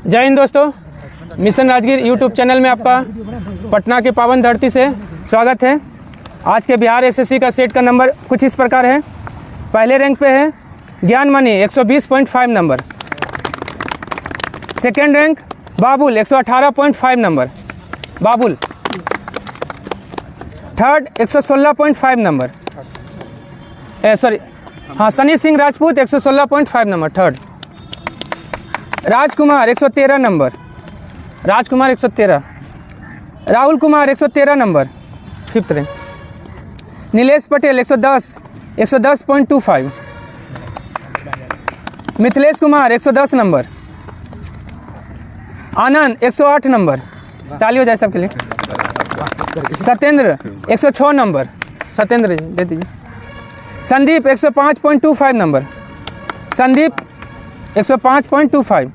जय हिंद दोस्तों, mission Rajgir YouTube channel में आपका पटना के पावन धरती से स्वागत है। आज के बिहार एसएससी का सेट का नंबर कुछ इस प्रकार है। पहले रैंक पे है Gyan Mani 120.5 number. Second rank Babul 118.5 number Babul. Third 116.5 number Sunny Singh Rajput 116.5 number third. Rajkumar 113 number, Rajkumar 113। Rahul Kumar 113 number fifth rank. Nilesh Patel 110.25। Mithilesh Kumar 110 number. Anand 108 number, ताली हो जाए सबके लिए। सत्येंद्र 106 नंबर, सत्येंद्र जी दे दीजिए। संदीप 105.25 नंबर, संदीप 105.25।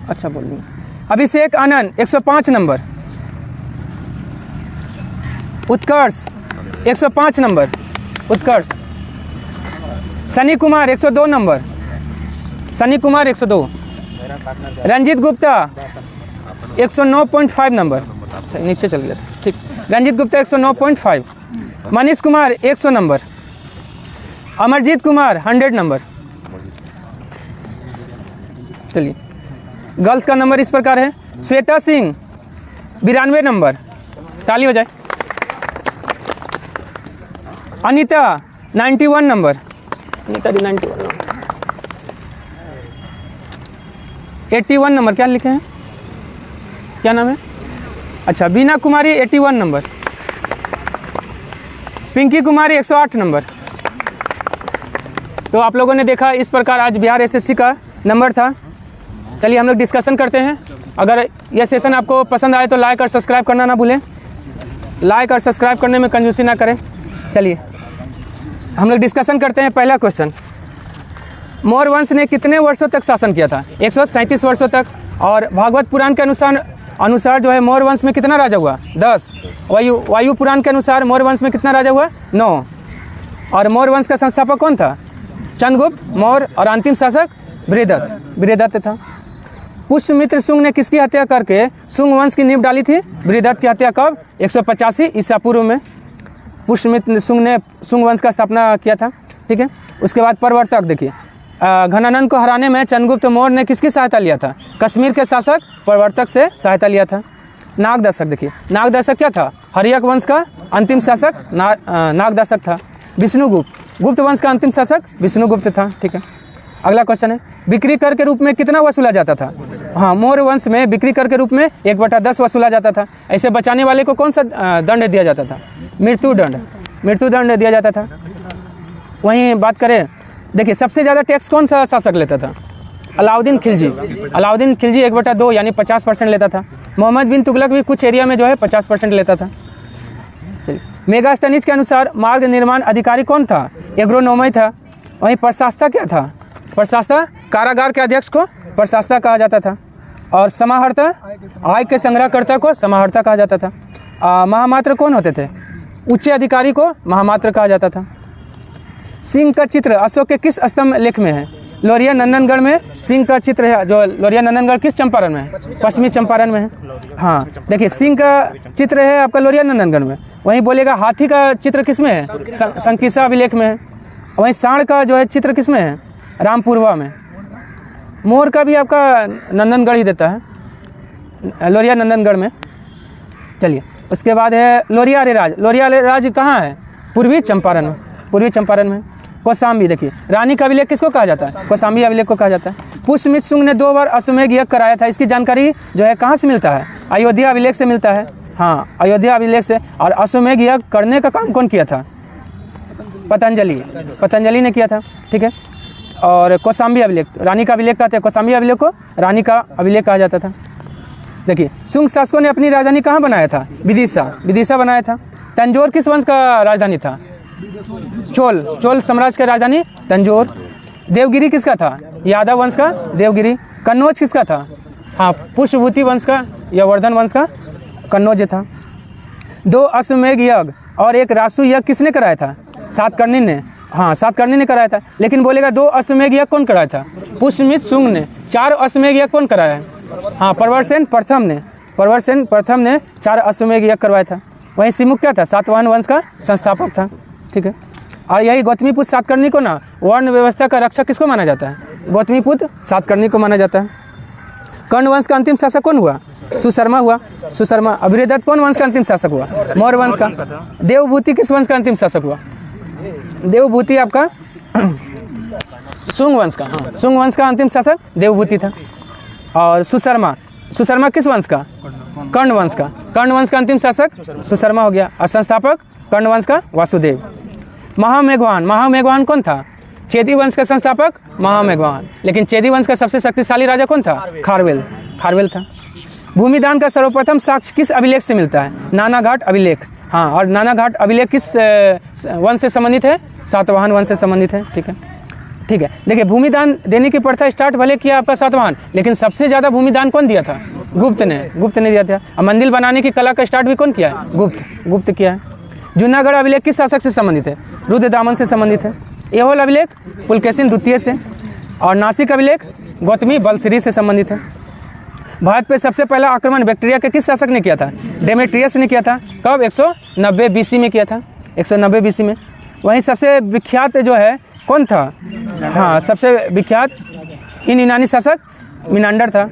अच्छा बोलिए। अभिषेक आनंद 105 नंबर। उत्कर्ष 105 नंबर, उत्कर्ष। सनी कुमार 102 नंबर, सनी कुमार 102। रंजीत गुप्ता 109.5 नंबर, नीचे चल गया था, ठीक। रंजीत गुप्ता 109.5। मनीष कुमार 100 नंबर। अमरजीत कुमार 100 नंबर। चलिए, गर्ल्स का नंबर इस प्रकार है। श्वेता सिंह 92 नंबर, ताली हो जाए। Anita 91 number, Anita 91 number. 81 number, क्या लिखे हैं, क्या नाम है? अच्छा, बीना कुमारी 81 नंबर। पिंकी कुमारी 108 नंबर। तो आप लोगों ने देखा इस प्रकार आज बिहार एसएससी का नंबर था। चलिए हम लोग डिस्कशन करते हैं। अगर यह सेशन आपको पसंद आए तो लाइक और सब्सक्राइब करना ना भूलें। लाइक और सब्सक्राइब करने में कंजूसी ना करें। चलिए हम लोग डिस्कशन करते हैं। पहला क्वेश्चन, मौर्य वंश ने कितने वर्षों तक शासन किया था? 137 वर्षों तक। और भागवत पुराण के अनुसार जो है मौर्य वंश में कितना राजा हुआ? 10। वायु पुराण के अनुसार मौर्य वंश में कितना राजा हुआ? 9। और मौर्य वंश का संस्थापक कौन था? चंद्रगुप्त मौर्य। और अंतिम शासक बृहदत्त था। पुष्यमित्र शुंग ने किसकी हत्या करके शुंग वंश की नींव डाली थी? बृहदत्त की हत्या कब? 185 ईसा पूर्व में पुष्यमित्र शुंग ने शुंग वंश का स्थापना किया था, ठीक है। उसके बाद प्रवर्तक देखिए, घनानंद को हराने में चंद्रगुप्त मौर्य ने किसकी सहायता लिया था? कश्मीर के शासक प्रवर्तक से सहायता लिया था। नागदर्शक देखिए, नागदर्शक क्या था? हर्यक वंश का अंतिम शासक नागदर्शक था। विष्णुगुप्त, गुप्त वंश का अंतिम शासक विष्णुगुप्त था, ठीक है। अगला क्वेश्चन है, बिक्री कर के रूप में कितना वसूला जाता था? हाँ, मौर्य वंश में बिक्री कर के रूप में 1/10 वसूला जाता था। ऐसे बचाने वाले को कौन सा दंड दिया जाता था? मृत्युदंड दिया जाता था। वहीं बात करें, देखिए सबसे ज़्यादा टैक्स कौन सा शासक लेता था? अलाउद्दीन खिलजी 1/2 यानी 50% लेता था। मोहम्मद बिन तुगलक भी कुछ एरिया में जो है 50% लेता था। चलिए, मेगास्थनीज के अनुसार मार्ग निर्माण अधिकारी कौन था? एग्रोनोमई था। वहीं प्रशासता क्या था? प्रशासता कारागार के अध्यक्ष को प्रशासता कहा जाता था। और समाहर्ता आय के संग्रहकर्ता को समाहर्ता कहा जाता था। महामात्र कौन होते थे? उच्च अधिकारी को महामात्र कहा जाता था। सिंह का चित्र अशोक के किस स्तंभ लेख में है? लोरिया नंदनगढ़ में सिंह का चित्र है। जो लोरिया नंदनगढ़ किस चंपारण में है? पश्चिमी चंपारण में है। हाँ, देखिए सिंह का चित्र है आपका लोरिया नंदनगढ़ में। वहीं बोलेगा हाथी का चित्र किस में है? संकिसा अभिलेख में है। वहीं सांड का जो है चित्र किस में है? रामपुरवा में। मोर का भी आपका नंदनगढ़ ही देता है, लोरिया नंदनगढ़ में। चलिए, उसके बाद है लोरिया अरेराज। लोरिया अरेराज कहाँ है? पूर्वी चंपारण में, पूर्वी चंपारण में। कौशाम्बी देखिए, रानी का अभिलेख किसको कहा जाता है? कौशाम्बी अभिलेख को कहा जाता है। पुष्यमित्र शुंग ने 2 बार अश्वमेध यज्ञ कराया था। इसकी जानकारी जो है कहाँ से मिलता है? अयोध्या अभिलेख से मिलता है। हाँ, अयोध्या अभिलेख से। और अश्वमेध यज्ञ करने का काम कौन किया था? पतंजलि ने किया था, ठीक है। और कौशाम्बी अभिलेख, रानी का अभिलेख कहते हैं। कौशाम्बी अभिलेख को रानी का अभिलेख कहा जाता था। देखिए, शुंग शासकों ने अपनी राजधानी कहाँ बनाया था? विदिशा बनाया था। तंजौर किस वंश का राजधानी था? चोल साम्राज्य का राजधानी तंजौर। देवगिरी किसका था? यादव वंश का देवगिरी। कन्नौज किसका था? हाँ, पुष्यभूति वंश का या वर्धन वंश का कन्नौज था। 2 अश्वमेध यज्ञ और 1 रासु यज्ञ किसने कराया था? सातकर्णी ने। हाँ, सातकर्णी ने कराया था। लेकिन बोलेगा 2 अश्वमेध यज्ञ कौन कराया था? पुष्यमित्र शुंग ने। 4 अश्वमेध यज्ञ कौन कराया है? हाँ, प्रवरसेन प्रथम ने। प्रवरसेन प्रथम ने 4 अश्वमेध यज्ञ करवाया था। वहीं सिमुक क्या था? सातवाहन वंश का संस्थापक था। ठीक है, और यही गौतमीपुत्र सातकर्णी को ना वर्ण व्यवस्था का रक्षक किसको माना जाता है? गौतमीपुत्र सातकर्णी को माना जाता है। कर्ण वंश का अंतिम शासक कौन हुआ? सुशर्मा हुआ। सुशर्मा। अभिरदत्त कौन वंश का अंतिम शासक हुआ? मौर्य वंश का। देवभूति किस वंश का अंतिम शासक हुआ? देवभूति आपका शुंग वंश का। हाँ, शुंग वंश का अंतिम शासक देवभूति था। और सुशर्मा, सुशर्मा किस वंश का? कर्ण वंश का। कर्ण वंश का अंतिम शासक सुशर्मा हो गया। और संस्थापक कर्ण वंश का वासुदेव। महामेघवान, महामेघवान कौन था? चेदी वंश का संस्थापक महामेघवान। लेकिन चेदी वंश का सबसे शक्तिशाली राजा कौन था? खारवेल। खारवेल था। भूमिदान का सर्वप्रथम साक्ष्य किस अभिलेख से मिलता है? नानाघाट अभिलेख। हाँ, और नानाघाट अभिलेख किस वंश से संबंधित है? सातवाहन वंश से संबंधित है। ठीक है, ठीक है। देखिए, भूमिदान देने की प्रथा स्टार्ट भले किया आपका सातवाहन, लेकिन सबसे ज़्यादा भूमिदान कौन दिया था? गुप्त ने। गुप्त ने दिया था। और मंदिर बनाने की कला का स्टार्ट भी कौन किया है? गुप्त। गुप्त किया है। जूनागढ़ अभिलेख किस शासक से संबंधित है? रुद्रदामन से संबंधित है। एहोल अभिलेख पुलकेशिन द्वितीय से। और नासिक अभिलेख गौतमी बलश्री से संबंधित है। भारत पे सबसे पहला आक्रमण बैक्टीरिया के किस शासक ने किया था? डेमेट्रियस ने किया था। कब? 190 BC में किया था। 190 BC में। वहीं सबसे विख्यात जो है कौन था? हाँ, सबसे विख्यात यूनानी शासक मिनांडर था।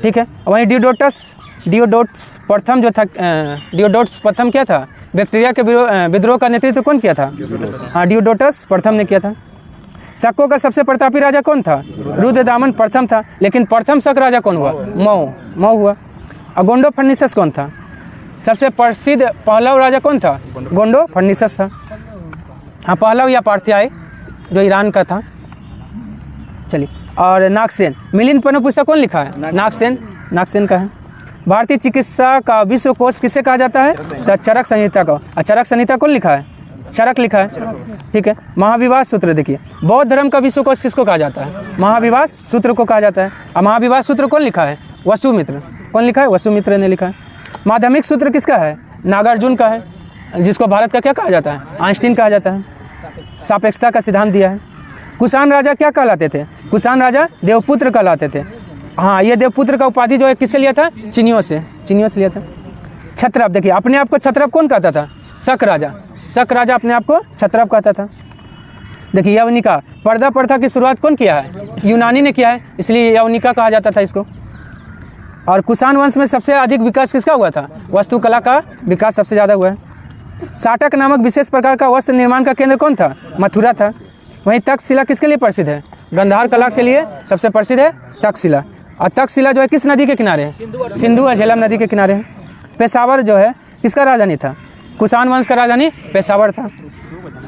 ठीक है। वहीं डियोडोटस प्रथम जो था, डियोडोटस प्रथम क्या था? बैक्टीरिया के विद्रोह का नेतृत्व कौन किया था? हाँ, डियोडोटस प्रथम ने किया था। शकों का सबसे प्रतापी राजा कौन था? रुद्रदामन प्रथम था। लेकिन प्रथम शक राजा कौन हुआ? मऊ हुआ। और गोंडो फर्निसस कौन था? सबसे प्रसिद्ध पहलव राजा कौन था? गोंडो फर्निसस था। हाँ, पहलव या पार्थियाई जो ईरान का था। चलिए, और नागसेन। मिलिंद पन्नु पुस्तक कौन लिखा है? नागसेन। नागसेन का है। भारतीय चिकित्सा का विश्वकोश किसे कहा जाता है? तो चरक संहिता का। और चरक संहिता कौन लिखा है? चरक लिखा है। ठीक है। महाविवाह सूत्र देखिए, बौद्ध धर्म का विश्वकोश किसको कहा जाता है? महाविवाह सूत्र को कहा जाता है। और महाविवाह सूत्र कौन लिखा है? वसुमित्र। कौन लिखा है? वसुमित्र ने लिखा है। माध्यमिक सूत्र किसका है? नागार्जुन का है, जिसको भारत का क्या कहा जाता है? आइंस्टीन कहा जाता है। सापेक्षता का सिद्धांत दिया है। कुषाण राजा क्या कहलाते थे? कुषाण राजा देवपुत्र कहलाते थे। हाँ, ये देवपुत्र का उपाधि जो है किससे लिया था? चीनियों से। चीनियों से लिया था। क्षत्रप देखिए, अपने आप को क्षत्रप कौन कहता था? शक राजा। शक राजा अपने आप को क्षत्रप कहता था। देखिए, यवनिका पर्दा प्रथा की शुरुआत कौन किया है? यूनानी ने किया है, इसलिए यवनिका कहा जाता था इसको। और कुषाण वंश में सबसे अधिक विकास किसका हुआ था? वास्तुकला का विकास सबसे ज़्यादा हुआ है। साटक नामक विशेष प्रकार का वस्त्र निर्माण का केंद्र कौन था? मथुरा था। वहीं तक्षशिला किसके लिए प्रसिद्ध है? गंधार कला के लिए सबसे प्रसिद्ध है तक्षशिला। और तक्षशिला जो है किस नदी के किनारे है? सिंधु और झेलम नदी के किनारे है। पेशावर जो है किसका राजधानी था? कुषाण वंश का राजधानी पेशावर था।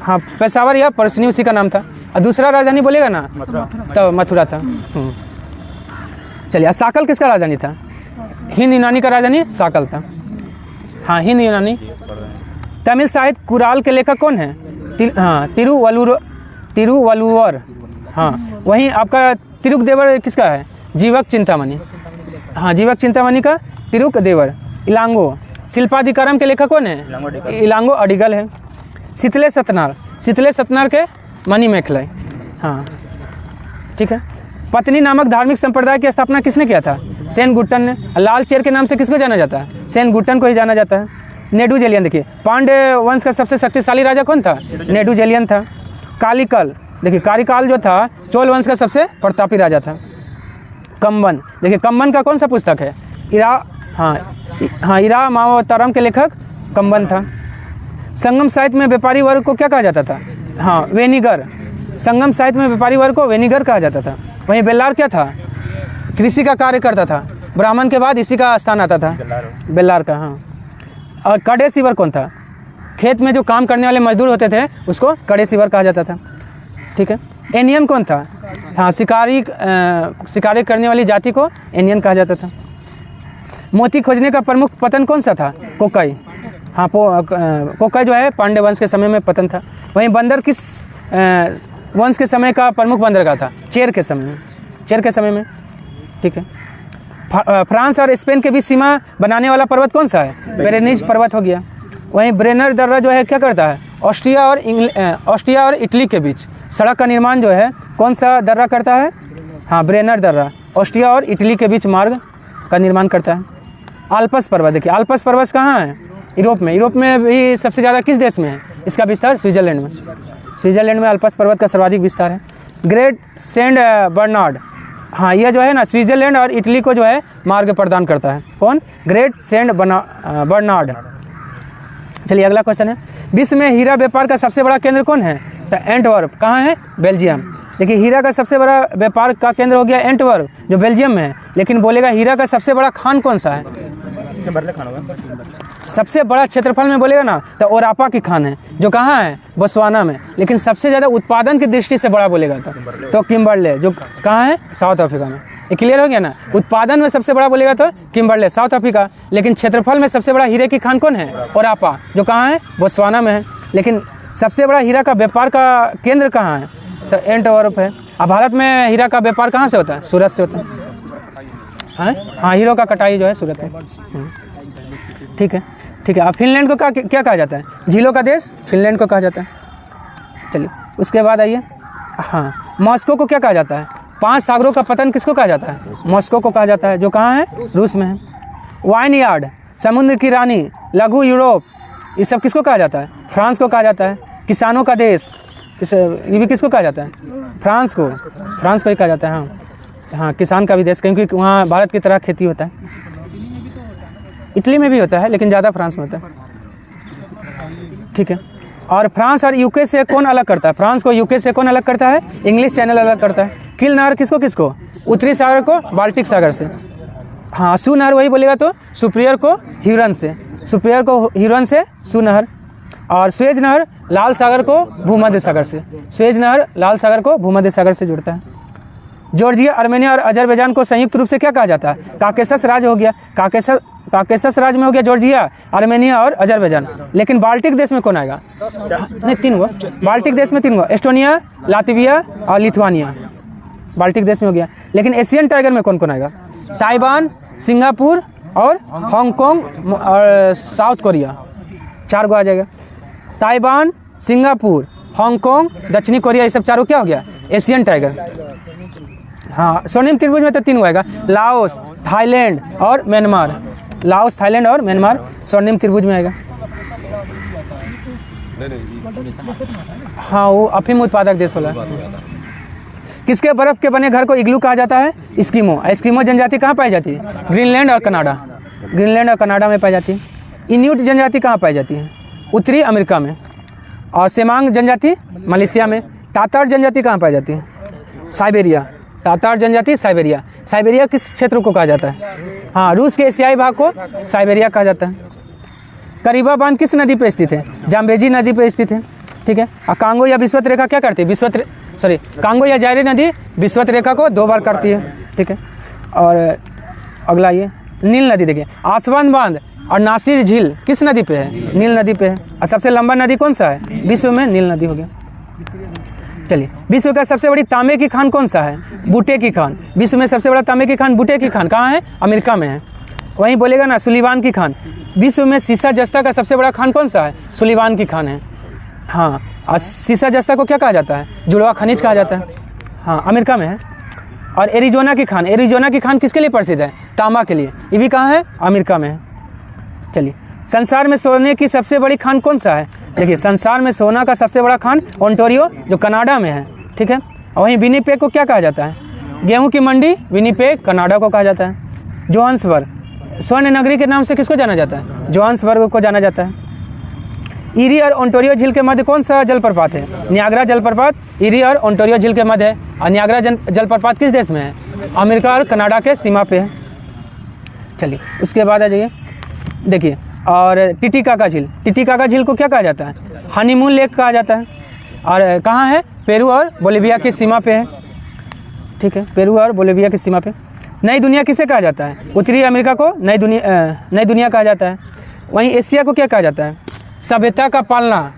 हाँ, पेशावर या परसनी उसी का नाम था। और दूसरा राजधानी बोलेगा ना तो मथुरा था। चलिए, साकल किसका राजधानी था? हिंद यूनानी का राजधानी साकल था। हाँ, हिंद यूनानी। तमिल साहित्य कुराल के लेखक कौन है? तिरुवल्लुवर। हाँ, वहीं आपका तिरुकदेवर किसका है? जीवक चिंतामणि। हाँ, जीवक चिंतामणि का तिरुकदेवर। इलांगो शिल्पाधिकारम के लेखक कौन है? इलांगो अडिगल है। शीतले सतनार, शीतले सतनार के मणिमेखलाई। हाँ, ठीक है। पत्नी नामक धार्मिक संप्रदाय की स्थापना किसने किया था? सेन गुट्टन ने। लाल चेर के नाम से किसको जाना जाता है? सेन गुट्टन को ही जाना जाता है। नेडुजेलियन देखिए, पांड्य वंश का सबसे शक्तिशाली राजा कौन था? नेडुजेलियन था। कालिकल देखिए, कालिकाल जो था चोल वंश का सबसे प्रतापी राजा था। कंबन देखिए, कंबन का कौन सा पुस्तक है? इरा मावतारम के लेखक कंबन था। संगम साहित्य में व्यापारी वर्ग को क्या कहा जाता था? हाँ, वेनिगर। संगम साहित्य में व्यापारी वर्ग को वेनिगर कहा जाता था। वहीं बेल्लार क्या था? कृषि का कार्य करता था। ब्राह्मण के बाद इसी का स्थान आता था, बेल्लार का। हाँ, और कड़े सीवर कौन था? खेत में जो काम करने वाले मजदूर होते थे उसको कड़े सीवर कहा जाता था। ठीक है। एनियन कौन था? हाँ, शिकारी करने वाली जाति को एनियन कहा जाता था। मोती खोजने का प्रमुख पतन कौन सा था? कोकाई। हाँ, कोकाई जो है पांड्य वंश के समय में पतन था। वहीं बंदर किस वंश के समय का प्रमुख बंदरगाह था? चेर के समय में। चेर के समय में। ठीक है। फ्रांस और स्पेन के बीच सीमा बनाने वाला पर्वत कौन सा है? पेरेनीज पर्वत हो गया। वहीं ब्रेनर दर्रा जो है क्या करता है? ऑस्ट्रिया और इटली के बीच सड़क का निर्माण जो है कौन सा दर्रा करता है? हाँ, ब्रेनर दर्रा ऑस्ट्रिया और इटली के बीच मार्ग का निर्माण करता है। आल्प्स पर्वत, देखिए आल्प्स पर्वत कहाँ है? यूरोप में। यूरोप में भी सबसे ज़्यादा किस देश में है इसका विस्तार? स्विट्ज़रलैंड में। स्विट्ज़रलैंड में आल्प्स पर्वत का सर्वाधिक विस्तार है। ग्रेट सेंट बर्नार्ड, हाँ यह जो है ना स्विट्ज़रलैंड और इटली को जो है मार्ग प्रदान करता है। कौन? Great Saint Bernard. चलिए अगला क्वेश्चन है, विश्व में हीरा व्यापार का सबसे बड़ा केंद्र कौन है? तो एंटवर्प, कहाँ है? बेल्जियम। देखिए हीरा का सबसे बड़ा व्यापार का केंद्र हो गया एंटवर्प जो बेल्जियम में है, लेकिन बोलेगा हीरा का सबसे बड़ा खान कौन सा है? सबसे बड़ा क्षेत्रफल में बोलेगा ना तो ओरापा की खान है जो कहाँ है? बोत्सवाना में। लेकिन सबसे ज़्यादा उत्पादन की दृष्टि से बड़ा बोलेगा तो किम्बरले जो कहाँ है? साउथ अफ्रीका में। ये क्लियर हो गया ना? उत्पादन में सबसे बड़ा बोलेगा तो किम्बरले साउथ अफ्रीका, लेकिन क्षेत्रफल में सबसे बड़ा हीरे की खान कौन है? ओरापा जो कहाँ है? बोत्सवाना में है। लेकिन सबसे बड़ा हीरा का व्यापार का केंद्र कहाँ है? तो एंटवर्प है। अब भारत में हीरा का व्यापार कहाँ से होता है? सूरत से होता है। हाँ, हीरो का कटाई जो है सूरत में। ठीक है, ठीक है। अब फिनलैंड को क्या कहा जाता है? झीलों का देश फिनलैंड को कहा जाता है। चलिए उसके बाद आइए, हाँ मॉस्को को क्या कहा जाता है? 5 सागरों का पतन किसको कहा जाता है? मॉस्को को कहा जाता है जो कहाँ है? रूस में है। वाइन यार्ड, समुद्र की रानी, लघु यूरोप, ये सब किसको कहा जाता है? फ्रांस को कहा जाता है। किसानों का देश, ये भी किसको कहा जाता है? फ्रांस को ही कहा जाता है। हाँ, किसान का भी देश, क्योंकि वहाँ भारत की तरह खेती होता है। इटली में भी होता है लेकिन ज़्यादा फ्रांस में होता है। ठीक है। और फ्रांस और यूके से कौन अलग करता है? फ्रांस को यूके से कौन अलग करता है? इंग्लिश चैनल अलग करता है। किल नहर किसको? उत्तरी सागर को बाल्टिक सागर से। हाँ, सू नहर वही बोलेगा तो सुपिरियर को ह्यूरन से, सुपिरियर को ह्यूरन से सू नहर। और स्वेज नहर लाल सागर को भूमध्य सागर से, स्वेज नहर लाल सागर को भूमध्य सागर से जुड़ता है। जॉर्जिया, आर्मेनिया और अजरबैजान को संयुक्त रूप से क्या कहा जाता है? काकेशस राज्य हो गया। काकेशस राज्य में हो गया जॉर्जिया, आर्मेनिया और अजरबैजान। लेकिन बाल्टिक देश में कौन आएगा? नहीं, 3 गो बाल्टिक देश में 3 गो, एस्टोनिया, लातविया और लिथुआनिया बाल्टिक देश में हो गया। लेकिन एशियन टाइगर में कौन कौन आएगा? ताइवान, सिंगापुर और हांगकांग और साउथ कोरिया, 4 गो आ जाएगा। ताइवान, सिंगापुर, हांगकांग, दक्षिणी कोरिया, ये सब चारों क्या हो गया? Asian tiger. हाँ, स्वर्णिम त्रिभुज में तो 3 गो आएगा, लाओस, थाईलैंड और म्यांमार। लाओस, थाईलैंड और म्यांमार स्वर्णिम त्रिभुज में आएगा। हाँ, वो अफीम उत्पादक देश वाला। किसके बर्फ के बने घर को इग्लू कहा जाता है? एस्किमो। एस्किमो जनजाति कहाँ पाई जाती है? ग्रीनलैंड और कनाडा। ग्रीनलैंड और कनाडा में पाई जाती है। इन्यूट जनजाति कहाँ पाई जाती है? उत्तरी अमेरिका में। और सेमांग जनजाति मलेशिया में। तातार जनजाति कहाँ पाई जाती है? साइबेरिया। तातार जनजाति साइबेरिया। साइबेरिया किस क्षेत्र को कहा जाता है? हाँ, रूस के एशियाई भाग को साइबेरिया कहा जाता है। करीबा बांध किस नदी पर स्थित है? जाम्बेजी नदी पर स्थित है। ठीक है। और कांगो या विस्वत रेखा क्या करती है? कांगो या जायरे नदी विस्वत रेखा को 2 बार काटती है। ठीक है। और अगला ये नील नदी, देखिए आसवान बांध और नासिर झील किस नदी पे है? नील नदी पे है। और सबसे लंबा नदी कौन सा है विश्व में? नील नदी हो गया। चलिए, विश्व का सबसे बड़ी तांबे की खान कौन सा है? बूटे की खान। विश्व में सबसे बड़ा तांबे की खान बूटे की खान कहाँ है? अमेरिका में है। वहीं बोलेगा ना सुलिवान की खान। विश्व में सीसा जस्ता का सबसे बड़ा खान कौन सा है? सुलिवान की खान है। हाँ, और सीसा जस्ता को क्या कहा जाता है? जुड़वा खनिज कहा जाता है। हाँ, अमेरिका में है। और एरिजोना की खान, एरिजोना की खान किसके लिए प्रसिद्ध है? तांबा के लिए। ये भी कहाँ है? अमेरिका में है। चलिए, संसार में सोने की सबसे बड़ी खान कौन सा है? देखिए, संसार में सोना का सबसे बड़ा खान ओंटारियो जो कनाडा में है। ठीक है। और वहीं विनिपेग को क्या कहा जाता है? गेहूं की मंडी विनिपेग कनाडा को कहा जाता है। जोहान्सबर्ग स्वर्ण नगरी के नाम से किसको जाना जाता है? जोहान्सबर्ग को जाना जाता है। ईरी और ओंटारियो झील के मध्य कौन सा जलप्रपात है? नियाग्रा जलप्रपात ईरी और ओंटारियो झील के मध्य है। और नियाग्रा जलप्रपात किस देश में है? अमेरिका और कनाडा के सीमा पे है। चलिए, उसके बाद आ जाइए, देखिए और टिटिकाका झील, टिटिकाका झील को क्या कहा जाता है? हनीमून लेक कहा जाता है। और कहाँ है? पेरू और बोलिविया की सीमा पे है। ठीक है, पेरू और बोलिविया की सीमा पे। नई दुनिया किसे कहा जाता है? उत्तरी अमेरिका को नई दुनिया कहा जाता है। वहीं एशिया को क्या कहा जाता है? सभ्यता का पालना।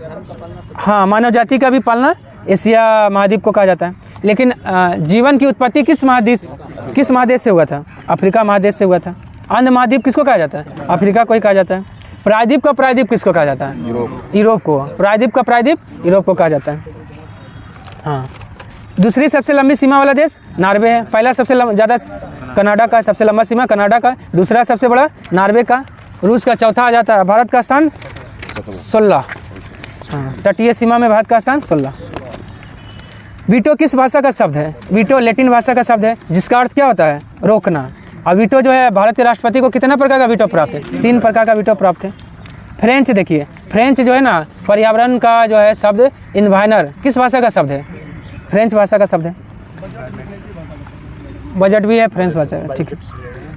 हाँ, मानव जाति का भी पालना एशिया महाद्वीप को कहा जाता है। लेकिन जीवन की उत्पत्ति किस महादेश से हुआ था? अफ्रीका महादेश से हुआ था। अंध महाद्वीप किसको कहा जाता है? अफ्रीका को ही कहा जाता है। प्रायद्वीप का प्रायद्वीप किसको कहा जाता है? यूरोप को। प्रायद्वीप का प्रायद्वीप यूरोप को कहा जाता है। हाँ, दूसरी सबसे लंबी सीमा वाला देश नॉर्वे है। पहला सबसे ज़्यादा कनाडा का, सबसे लंबा सीमा कनाडा का, दूसरा सबसे बड़ा नॉर्वे का, रूस का चौथा आ जाता है। भारत का स्थान 16, हाँ, तटीय सीमा में भारत का स्थान 16। वीटो किस भाषा का शब्द है? वीटो लैटिन भाषा का शब्द है जिसका अर्थ क्या होता है? रोकना। और वीटो जो है भारत के राष्ट्रपति को कितना प्रकार का वीटो प्राप्त है? 3 प्रकार का वीटो प्राप्त है। फ्रेंच देखिए, फ्रेंच जो है ना पर्यावरण का जो है शब्द इन्वायरनर किस भाषा का शब्द है? फ्रेंच भाषा का शब्द है। बजट भी है फ्रेंच भाषा का, ठीक है।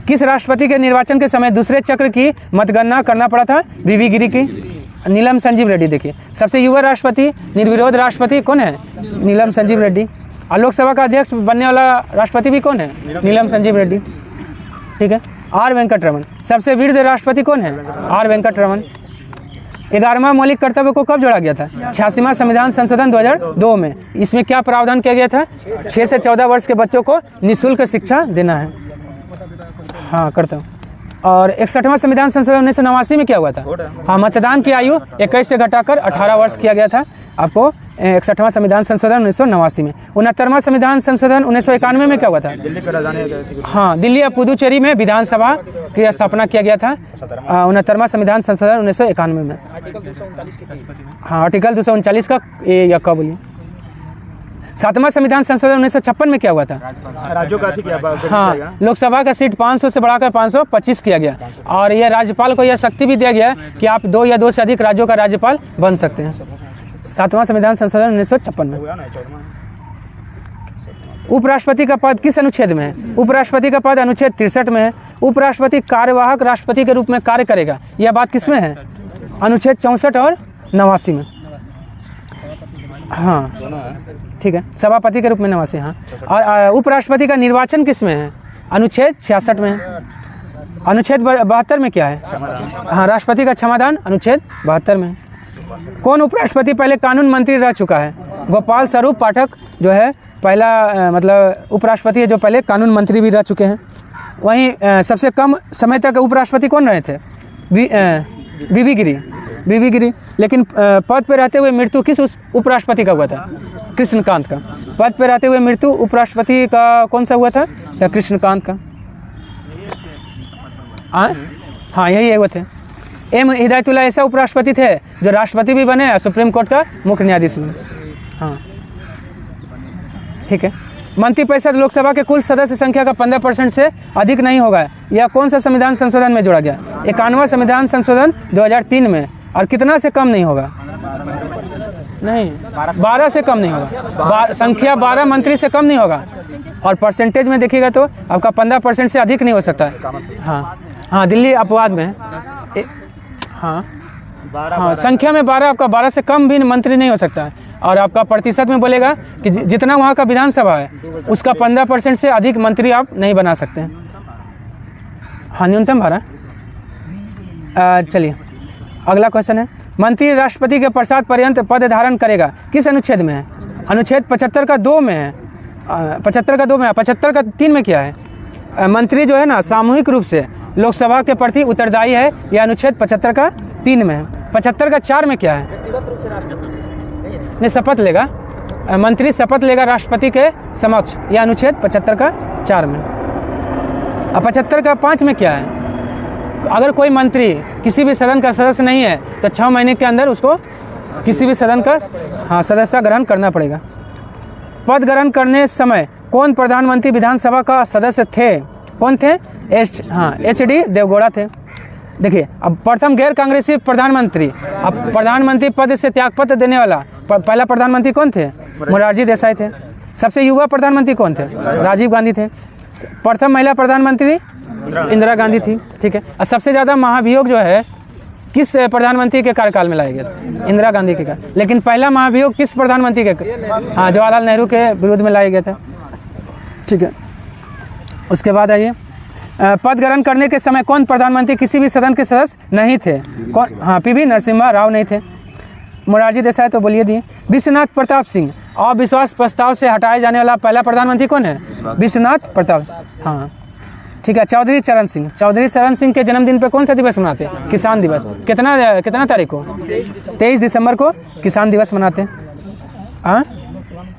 किस राष्ट्रपति के निर्वाचन के समय दूसरे चक्र की मतगणना करना पड़ा था? बीबी गिरी की। नीलम संजीव रेड्डी देखिए, सबसे युवा राष्ट्रपति निर्विरोध राष्ट्रपति कौन है? नीलम संजीव रेड्डी। और लोकसभा का अध्यक्ष बनने वाला राष्ट्रपति भी कौन है? नीलम संजीव रेड्डी, ठीक है। आर वेंकटरमन। सबसे वृद्ध राष्ट्रपति कौन है? आर वेंकटरमन। 11वां मौलिक कर्तव्य को कब जोड़ा गया था? 86वां संविधान संशोधन 2002 में। इसमें क्या प्रावधान किया गया था? 6 से 14 वर्ष के बच्चों को निःशुल्क शिक्षा देना है। हाँ, करता हूँ। और 61वां संविधान संशोधन 1989 में क्या हुआ था? हाँ, मतदान की आयु 21 से घटाकर 18 वर्ष किया गया था। आपको 61वां संविधान संशोधन 1989 में। 69वां संविधान संशोधन 1991 में क्या हुआ था? दिल्ली का राजधानी, हाँ, दिल्ली या पुदुचेरी में विधानसभा की स्थापना किया गया था। 69वां संविधान संशोधन 1991 में। हाँ, आर्टिकल 239 का या कब बोलिए। 7वां संविधान संशोधन 1956 में क्या हुआ था? राज्यों का किया। हाँ, लोकसभा का सीट 500 से बढ़ाकर 525 किया गया। और यह राज्यपाल को यह शक्ति भी दिया गया कि आप 2 या 2 से अधिक राज्यों का राज्यपाल बन सकते हैं। 7वां संविधान संशोधन 1956 में। उपराष्ट्रपति का पद किस अनुच्छेद में है? उपराष्ट्रपति का पद अनुच्छेद 63 में है। उपराष्ट्रपति कार्यवाहक राष्ट्रपति के रूप में कार्य करेगा, यह बात किसमें है? अनुच्छेद 64 और 89 में। हाँ, ठीक है। सभापति के रूप में 89, हाँ। और उपराष्ट्रपति का निर्वाचन किस में है? अनुच्छेद 66 में है। अनुच्छेद 72 में क्या है? हाँ, राष्ट्रपति का क्षमादान अनुच्छेद 72 में है। कौन उपराष्ट्रपति पहले कानून मंत्री रह चुका है? गोपाल स्वरूप पाठक जो है पहला मतलब उपराष्ट्रपति है जो पहले कानून मंत्री भी रह चुके हैं। वहीं सबसे कम समय तक उपराष्ट्रपति कौन रहे थे? बीबी गिरी। बीबी गिरी। लेकिन पद पर रहते हुए मृत्यु किस उपराष्ट्रपति का हुआ था? कृष्णकांत का। पद पर रहते हुए मृत्यु उपराष्ट्रपति का कौन सा हुआ था? कृष्णकांत का। हाँ, यही एक थे। एम हिदायतुल्ला ऐसा उपराष्ट्रपति थे जो राष्ट्रपति भी बने और सुप्रीम कोर्ट का मुख्य न्यायाधीश बने। हाँ, ठीक है। मंत्रिपरिषद लोकसभा के कुल सदस्य संख्या का 15% से अधिक नहीं होगा। यह कौन सा संविधान संशोधन में जोड़ा गया? 51वां संविधान संशोधन 2003 में। और कितना से कम नहीं होगा? नहीं, 12 से कम नहीं होगा। संख्या 12 मंत्री से कम नहीं होगा। और परसेंटेज में देखिएगा तो आपका 15% से अधिक नहीं हो सकता है। हाँ हाँ, दिल्ली अपवाद में है। हाँ हाँ, संख्या में 12, आपका 12 से कम भी मंत्री नहीं हो सकता है। और आपका प्रतिशत में बोलेगा कि जितना वहाँ का विधानसभा है उसका 15% से अधिक मंत्री आप नहीं बना सकते हैं। हाँ, न्यूनतम 12। चलिए अगला क्वेश्चन है, मंत्री राष्ट्रपति के पश्चात पर्यंत पद धारण करेगा किस अनुच्छेद में है? अनुच्छेद 75 का 2 में है। 75 का 2 में है। 75 का 3 में क्या है? मंत्री जो है ना सामूहिक रूप से लोकसभा के प्रति उत्तरदायी है। यह अनुच्छेद 75 का 3 में है। 75 का 4 में क्या है? नहीं, शपथ लेगा, मंत्री शपथ लेगा राष्ट्रपति के समक्ष। यह अनुच्छेद 75 का 4 में। अब 75 का 5 में क्या है? अगर कोई मंत्री किसी भी सदन का सदस्य नहीं है तो 6 महीने के अंदर उसको किसी भी सदन का सदस्यता ग्रहण करना पड़ेगा। पद ग्रहण करने समय कौन प्रधानमंत्री विधानसभा का सदस्य थे? कौन थे? HD देवगौड़ा थे। देखिए, अब प्रथम गैर कांग्रेसी प्रधानमंत्री, अब प्रधानमंत्री पद से त्यागपत्र देने वाला पहला प्रधानमंत्री कौन थे? मोरारजी देसाई थे। सबसे युवा प्रधानमंत्री कौन थे? राजीव गांधी थे। प्रथम महिला प्रधानमंत्री इंदिरा गांधी थी। ठीक है। और सबसे ज़्यादा महाभियोग जो है किस प्रधानमंत्री के कार्यकाल में लाया गया था? इंदिरा गांधी के। लेकिन पहला महाभियोग किस प्रधानमंत्री के? जवाहरलाल नेहरू के विरुद्ध में लाया गया था। ठीक है। उसके बाद आइए, पद ग्रहण करने के समय कौन प्रधानमंत्री किसी भी सदन के सदस्य नहीं थे? कौन? PV नरसिम्हा राव नहीं थे। मोरारजी देसाई तो बोलिए दिए। विश्वनाथ प्रताप सिंह अविश्वास प्रस्ताव से हटाए जाने वाला पहला प्रधानमंत्री कौन है? विश्वनाथ प्रताप। हाँ, ठीक है। चौधरी चरण सिंह। चौधरी चरण सिंह के जन्मदिन पर कौन सा दिवस मनाते हैं? किसान दिवस। कितना तारीख को? 23 दिसंबर को किसान दिवस मनाते हैं। हाँ,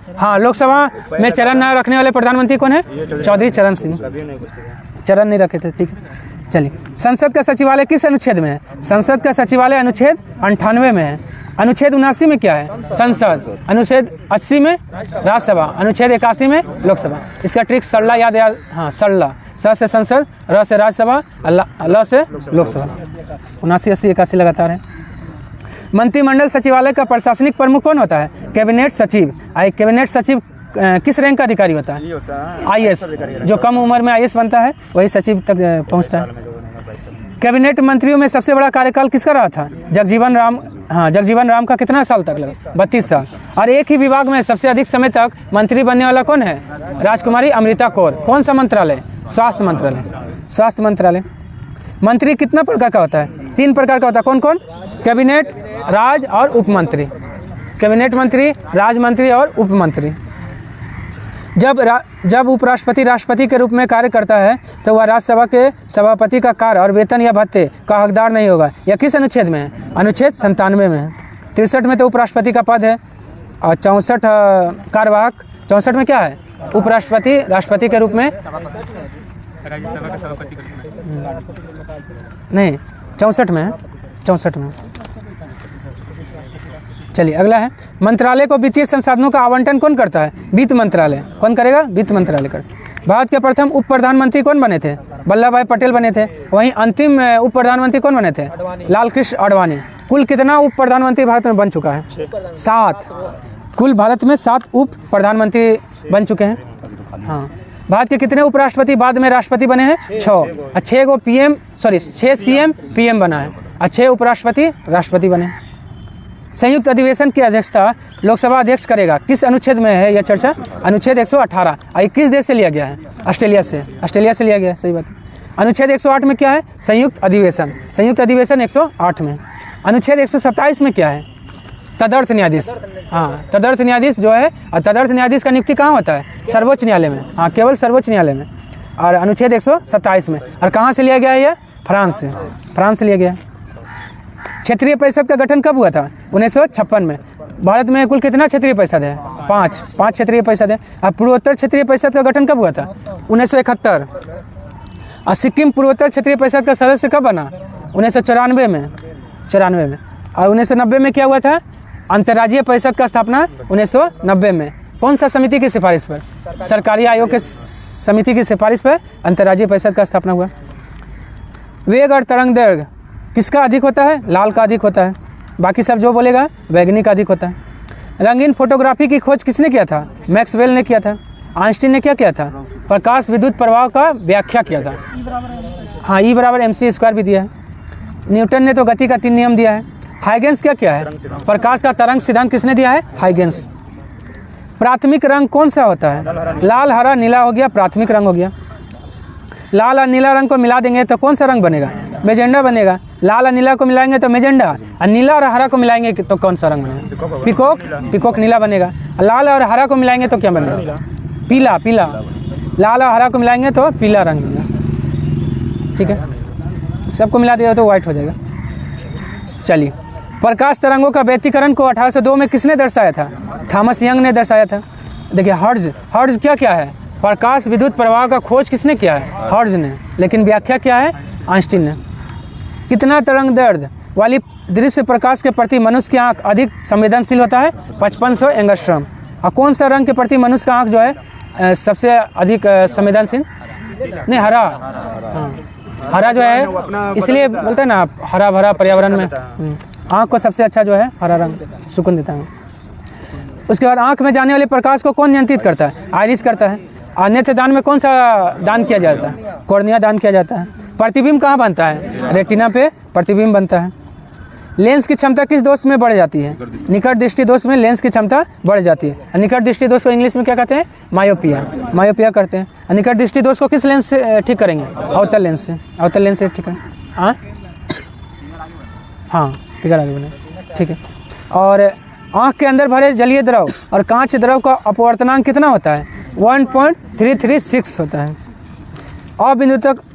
हाँ, लोकसभा में चरण न रखने वाले प्रधानमंत्री कौन है? चौधरी चरण सिंह। चरण नहीं रखे थे, ठीक है। चलिए, संसद का सचिवालय किस अनुच्छेद में है? संसद का सचिवालय अनुच्छेद 98 में है। अनुच्छेद 79 में क्या है? संसद। अनुच्छेद 80 में राज्यसभा। अनुच्छेद 81 में लोकसभा। इसका ट्रिक सरला याद है। हाँ, सरला। स से संसद, र से राज्यसभा, ल से लोकसभा। 79, 80, 81 लगातार है। मंत्रिमंडल सचिवालय का प्रशासनिक प्रमुख कौन होता है? कैबिनेट सचिव। कैबिनेट सचिव किस रैंक का अधिकारी होता है? IAS। जो कम उम्र में IAS बनता है वही सचिव तक पहुंचता है। कैबिनेट मंत्रियों में सबसे बड़ा कार्यकाल किसका रहा था? जगजीवन राम। हाँ, जगजीवन राम का कितना साल तक लगा? 32 साल। और एक ही विभाग में सबसे अधिक समय तक मंत्री बनने वाला कौन है? राजकुमारी अमृता कौर। कौन सा मंत्रालय? स्वास्थ्य मंत्रालय। स्वास्थ्य मंत्रालय। मंत्री कितना प्रकार का होता है? 3 प्रकार का होता है। कौन कौन? कैबिनेट, राज और उपमंत्री। कैबिनेट मंत्री, राज मंत्री और उपमंत्री। जब उपराष्ट्रपति राष्ट्रपति के रूप में कार्य करता है तो वह राज्यसभा के सभापति का कार्य और वेतन या भत्ते का हकदार नहीं होगा। यह किस अनुच्छेद में है? अनुच्छेद 97 में है। 63 में तो उपराष्ट्रपति का पद है और 64 कार्यवाहक। 64 में क्या है? उपराष्ट्रपति राष्ट्रपति के रूप में राज्यसभा का सभापति नहीं, 64 में है। 64 में। चलिए, अगला है, मंत्रालय को वित्तीय संसाधनों का आवंटन कौन करता है? वित्त मंत्रालय। कौन करेगा? वित्त मंत्रालय कर। भारत के प्रथम उप प्रधानमंत्री कौन बने थे? वल्लभ भाई पटेल बने थे। वहीं अंतिम उप प्रधानमंत्री कौन बने थे? लाल कृष्ण आडवाणी। कुल कितना उप प्रधानमंत्री भारत में बन चुका है? 7। कुल भारत में 7 उप प्रधानमंत्री बन चुके हैं। हाँ, भारत के कितने उपराष्ट्रपति बाद में राष्ट्रपति बने हैं? 6। 6 CM PM बना है और 6 उपराष्ट्रपति राष्ट्रपति बने। संयुक्त अधिवेशन की अध्यक्षता लोकसभा अध्यक्ष करेगा। किस अनुच्छेद में है यह चर्चा? अनुच्छेद 118। और किस देश से लिया गया है? ऑस्ट्रेलिया से। ऑस्ट्रेलिया से लिया गया है, सही बात है। अनुच्छेद 108 में क्या है? संयुक्त अधिवेशन। संयुक्त अधिवेशन 108 में। अनुच्छेद 127 में क्या है? तदर्थ न्यायाधीश। हाँ, तदर्थ न्यायाधीश जो है, और तदर्थ न्यायाधीश का नियुक्ति कहाँ होता है? सर्वोच्च न्यायालय में। हाँ, केवल सर्वोच्च न्यायालय में। और अनुच्छेद 127 में। और कहाँ से लिया गया है यह? फ्रांस से। फ्रांस से लिया गया है। क्षेत्रीय परिषद का गठन कब हुआ था? 1956 में। भारत में कुल कितना क्षेत्रीय परिषद है? 5 क्षेत्रीय परिषद है। अब पूर्वोत्तर क्षेत्रीय परिषद का गठन कब हुआ था? 1971। और सिक्किम पूर्वोत्तर क्षेत्रीय परिषद का सदस्य कब बना? 1994 में। 94 में। और 1990 में क्या हुआ था? अंतर्राज्यीय परिषद का स्थापना 1990 में। कौन सा समिति की सिफारिश पर? सरकारी आयोग के समिति की सिफारिश पर अंतर्राज्यीय परिषद का स्थापना हुआ। वेग और तरंग दैर्घ्य किसका अधिक होता है? लाल का अधिक होता है। बाकी सब जो बोलेगा वैज्ञानिक का अधिक होता है। रंगीन फोटोग्राफी की खोज किसने किया था? मैक्सवेल ने किया था। आइंस्टीन ने क्या किया था? प्रकाश विद्युत प्रभाव का व्याख्या किया था। हाँ, E = mc² भी दिया है। न्यूटन ने तो गति का 3 नियम दिया है। हाइगेंस क्या है? प्रकाश का तरंग सिद्धांत किसने दिया है? हाइगेंस। प्राथमिक रंग कौन सा होता है? लाल, हरा, नीला हो गया, प्राथमिक रंग हो गया। लाल और नीला रंग को मिला देंगे तो कौन सा रंग बनेगा? मेजेंडा बनेगा। लाल और नीला को मिलाएंगे तो मेजेंडा, और नीला और हरा को मिलाएंगे तो कौन सा रंग बनेगा? पिकॉक नीला बनेगा। लाल और हरा को मिलाएंगे तो क्या बनेगा? पीला। लाल और हरा को मिलाएंगे तो पीला रंग बनेगा। ठीक है, सबको मिला दिया तो व्हाइट हो जाएगा। चलिए, प्रकाश तरंगों का व्यतिकरण को 1802 में किसने दर्शाया था? थॉमस यंग ने दर्शाया था। देखिए, हर्ट्ज क्या है? प्रकाश विद्युत प्रवाह का खोज किसने किया है? हर्ट्ज ने। लेकिन व्याख्या क्या है? आइंस्टीन ने। कितना तरंग दैर्घ्य वाली दृश्य प्रकाश के प्रति मनुष्य की आंख अधिक संवेदनशील होता है? 5500 एंगस्ट्रॉम। और कौन सा रंग के प्रति मनुष्य का आंख जो है सबसे अधिक संवेदनशील? नहीं, हरा। हाँ, हरा जो है, इसलिए बोलते हैं ना हरा भरा पर्यावरण में आँख को सबसे अच्छा जो है हरा रंग सुकून देता है। उसके बाद आँख में जाने वाले प्रकाश को कौन नियंत्रित करता है? आइरिस करता है। और नेत्रदान में कौन सा दान किया जाता है? कॉर्निया दान किया जाता है। प्रतिबिंब कहाँ बनता है? रेटिना पे प्रतिबिंब बनता है। लेंस की क्षमता किस दोष में बढ़ जाती है? निकट दृष्टि दोष में लेंस की क्षमता बढ़ जाती है। निकट दृष्टि दोष को इंग्लिश में क्या कहते हैं? मायोपिया करते हैं। निकट दृष्टि दोष को किस लेंस से ठीक करेंगे? अवतल लेंस से। अवतल लेंस से ठीक है। हाँ, फिगर आगे बने, ठीक है। और आँख के अंदर भरे जलीय द्रव और कांच द्रव का अपवर्तनांक कितना होता है? 1.336 होता है।